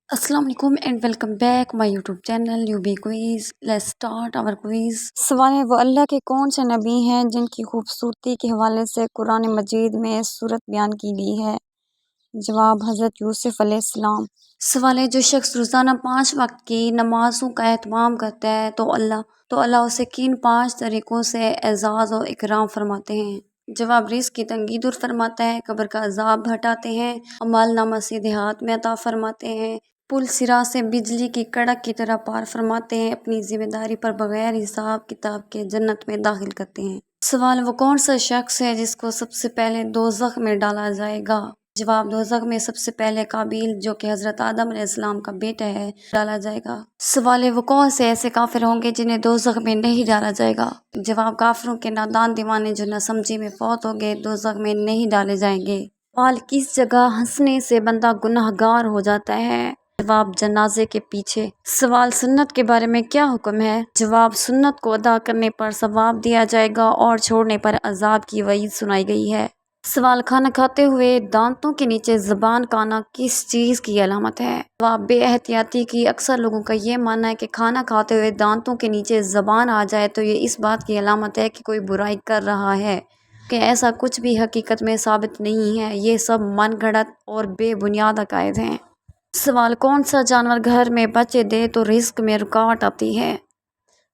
السلام علیکم and welcome back my YouTube channel U B quiz. Let's start our quiz. سوال ہے، وہ اللہ کے کون سے نبی ہیں جن کی خوبصورتی کے حوالے سے قرآن مجید میں صورت بیان کی گئی ہے؟ جواب، حضرت یوسف علیہ السلام. سوال ہے، جو شخص روزانہ 5 وقت کی نمازوں کا اہتمام کرتا ہے تو اللہ اسے کن 5 طریقوں سے اعزاز و اکرام فرماتے ہیں؟ جواب، رزق کی تنگی دور فرماتا ہے، قبر کا عذاب ہٹاتے ہیں، اعمال نامہ سیدھے ہاتھ میں عطا فرماتے ہیں، پل صراط سے بجلی کی کڑک کی طرح پار فرماتے ہیں، اپنی ذمہ داری پر بغیر حساب کتاب کے جنت میں داخل کرتے ہیں۔ سوال، وہ کون سا شخص ہے جس کو سب سے پہلے دوزخ میں ڈالا جائے گا؟ جواب، دوزخ میں سب سے پہلے قابیل جو کہ حضرت آدم علیہ السلام کا بیٹا ہے ڈالا جائے گا۔ سوال ہے، وہ کون سے ایسے کافر ہوں گے جنہیں دوزخ میں نہیں ڈالا جائے گا؟ جواب، کافروں کے نادان دیوانے جو نہ سمجھی میں فوت ہو گئے دوزخ میں نہیں ڈالے جائیں گے۔ سوال، کس جگہ ہنسنے سے بندہ گناہ گار ہو جاتا ہے؟ جواب، جنازے کے پیچھے۔ سوال، سنت کے بارے میں کیا حکم ہے؟ جواب، سنت کو ادا کرنے پر ثواب دیا جائے گا اور چھوڑنے پر عذاب کی وعید سنائی گئی ہے۔ سوال، کھانا کھاتے ہوئے دانتوں کے نیچے زبان کا آنا کس چیز کی علامت ہے؟ جواب، بے احتیاطی کی۔ اکثر لوگوں کا یہ ماننا ہے کہ کھانا کھاتے ہوئے دانتوں کے نیچے زبان آ جائے تو یہ اس بات کی علامت ہے کہ کوئی برائی کر رہا ہے، کہ ایسا کچھ بھی حقیقت میں ثابت نہیں ہے، یہ سب من گھڑت اور بے بنیاد عقائد ہیں۔ سوال، کون سا جانور گھر میں بچے دے تو رزق میں رکاوٹ آتی ہے؟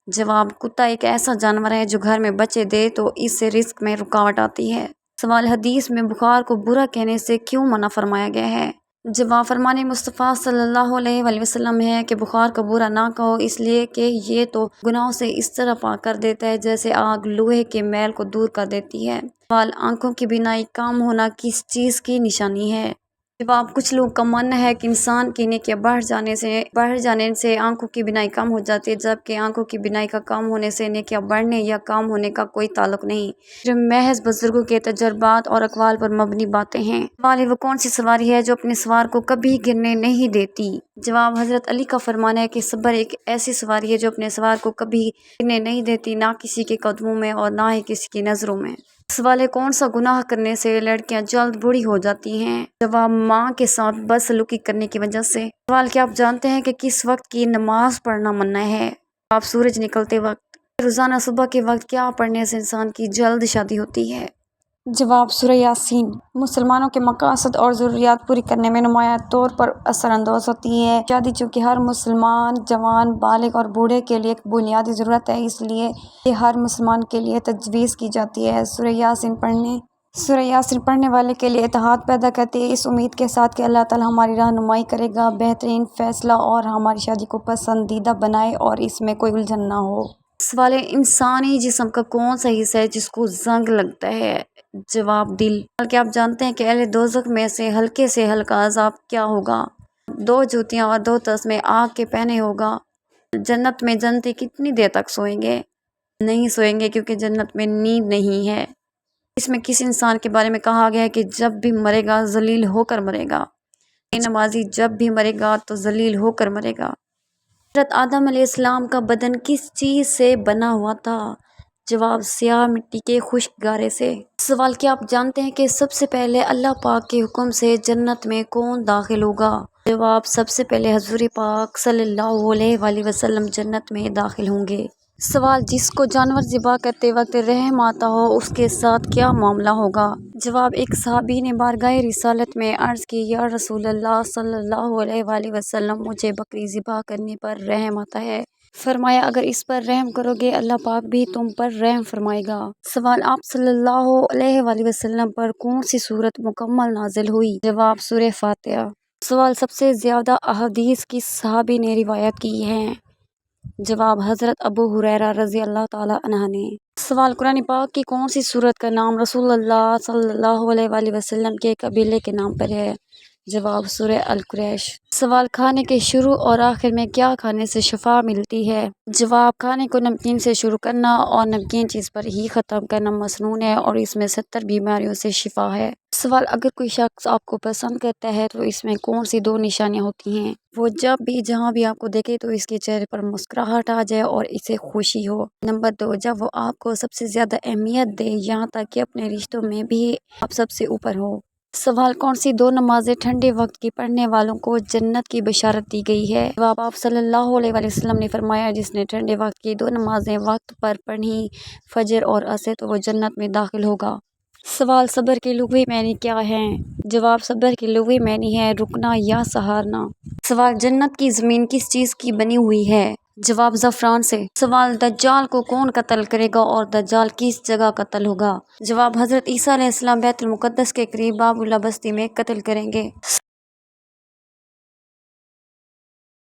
جواب، کتا ایک ایسا جانور ہے جو گھر میں بچے دے تو اس سے رزق میں رکاوٹ آتی ہے۔ سوال، حدیث میں بخار کو برا کہنے سے کیوں منع فرمایا گیا ہے؟ جواب، فرمان مصطفیٰ صلی اللہ علیہ وآلہ وسلم ہے کہ بخار کو برا نہ کہو، اس لیے کہ یہ تو گناہوں سے اس طرح پاک کر دیتا ہے جیسے آگ لوہے کے میل کو دور کر دیتی ہے۔ سوال، آنکھوں کی بینائی کم ہونا کس چیز کی نشانی ہے؟ جواب، کچھ لوگ کا ماننا ہے کہ انسان کی نیکیاں بڑھ جانے سے آنکھوں کی بینائی کم ہو جاتی ہے، جبکہ آنکھوں کی بینائی کا کم ہونے سے نیکیاں بڑھنے یا کم ہونے کا کوئی تعلق نہیں، جو محض بزرگوں کے تجربات اور اقوال پر مبنی باتیں ہیں۔ سوال ہے، وہ کون سی سواری ہے جو اپنے سوار کو کبھی گرنے نہیں دیتی؟ جواب، حضرت علی کا فرمان ہے کہ صبر ایک ایسی سواری ہے جو اپنے سوار کو کبھی گرنے نہیں دیتی، نہ کسی کے قدموں میں اور نہ ہی کسی کی نظروں میں۔ سوال ہے، کون سا گناہ کرنے سے لڑکیاں جلد بوڑھی ہو جاتی ہیں؟ جواب، ماں کے ساتھ بدسلوکی کرنے کی وجہ سے۔ سوال، کیا آپ جانتے ہیں کہ کس وقت کی نماز پڑھنا منع ہے؟ جواب، سورج نکلتے وقت۔ روزانہ صبح کے وقت کیا پڑھنے سے انسان کی جلد شادی ہوتی ہے؟ جواب، سورہ یاسین۔ مسلمانوں کے مقاصد اور ضروریات پوری کرنے میں نمایاں طور پر اثر انداز ہوتی ہے۔ شادی چونکہ ہر مسلمان جوان، بالغ اور بوڑھے کے لیے ایک بنیادی ضرورت ہے، اس لیے یہ ہر مسلمان کے لیے تجویز کی جاتی ہے۔ سورہ یاسین پڑھنے والے کے لیے اتحاد پیدا کرتی ہے، اس امید کے ساتھ کہ اللہ تعالیٰ ہماری رہنمائی کرے گا، بہترین فیصلہ اور ہماری شادی کو پسندیدہ بنائے اور اس میں کوئی الجھن نہ ہو۔ سوال ہے، انسانی جسم کا کون سا حصہ ہے جس کو زنگ لگتا ہے؟ جواب، دل۔ کیا آپ جانتے ہیں کہ اہل دوزخ میں سے ہلکا عذاب کیا ہوگا؟ 2 جوتیاں اور 2 تسمے آگ کے پہنے ہوگا۔ جنت میں جنتی کتنی دیر تک سوئیں گے؟ نہیں سوئیں گے، کیونکہ جنت میں نیند نہیں ہے۔ اس میں کس انسان کے بارے میں کہا گیا ہے کہ جب بھی مرے گا ذلیل ہو کر مرے گا؟ نمازی جب بھی مرے گا تو ذلیل ہو کر مرے گا۔ حضرت آدم علیہ السلام کا بدن کس چیز سے بنا ہوا تھا؟ جواب، سیاہ مٹی کے خشک گارے سے۔ سوال، کیا آپ جانتے ہیں کہ سب سے پہلے اللہ پاک کے حکم سے جنت میں کون داخل ہوگا؟ جواب، سب سے پہلے حضور پاک صلی اللہ علیہ وآلہ وسلم جنت میں داخل ہوں گے۔ سوال، جس کو جانور ذبح کرتے وقت رحم آتا ہو اس کے ساتھ کیا معاملہ ہوگا؟ جواب، ایک صحابی نے بارگاہ رسالت میں عرض کی، یا رسول اللہ صلی اللہ علیہ وآلہ وسلم، مجھے بکری ذبح کرنے پر رحم آتا ہے۔ فرمایا، اگر اس پر رحم کرو گے اللہ پاک بھی تم پر رحم فرمائے گا۔ سوال، آپ صلی اللہ علیہ وآلہ وسلم پر کون سی سورت مکمل نازل ہوئی؟ جواب، سورہ فاتحہ۔ سوال، سب سے زیادہ احادیث کس صحابی نے روایت کی ہیں؟ جواب، حضرت ابو ہریرہ رضی اللہ تعالیٰ عنہ نے۔ سوال، قرآن پاک کی کون سی سورت کا نام رسول اللہ صلی اللہ علیہ وآلہ وسلم کے قبیلے کے نام پر ہے؟ جواب، سورہ القریش۔ سوال، کھانے کے شروع اور آخر میں کیا کھانے سے شفا ملتی ہے؟ جواب، کھانے کو نمکین سے شروع کرنا اور نمکین چیز پر ہی ختم کرنا مسنون ہے اور اس میں 70 بیماریوں سے شفا ہے۔ سوال، اگر کوئی شخص آپ کو پسند کرتا ہے تو اس میں کون سی 2 نشانیاں ہوتی ہیں؟ وہ جب بھی جہاں بھی آپ کو دیکھے تو اس کے چہرے پر مسکراہٹ آ جائے اور اسے خوشی ہو۔ نمبر 2، جب وہ آپ کو سب سے زیادہ اہمیت دے، یہاں تک کہ اپنے رشتوں میں بھی آپ سب سے اوپر ہو۔ سوال: کون سی دو نمازیں ٹھنڈے وقت کی پڑھنے والوں کو جنت کی بشارت دی گئی ہے؟ جواب: آپ صلی اللہ علیہ وسلم نے فرمایا، جس نے ٹھنڈے وقت کی دو نمازیں وقت پر پڑھیں، فجر اور عصر، تو وہ جنت میں داخل ہوگا۔ سوال: صبر کے لغوی معنی کیا ہیں؟ جواب: صبر کے لغوی معنی ہے رکنا یا سہارنا۔ سوال: جنت کی زمین کس چیز کی بنی ہوئی ہے؟ جواب: زعفران سے۔ سوال: دجال کو کون قتل کرے گا اور دجال کس جگہ قتل ہوگا؟ جواب: حضرت عیسیٰ علیہ السلام بیت المقدس کے قریب باب اللہ بستی میں قتل کریں گے۔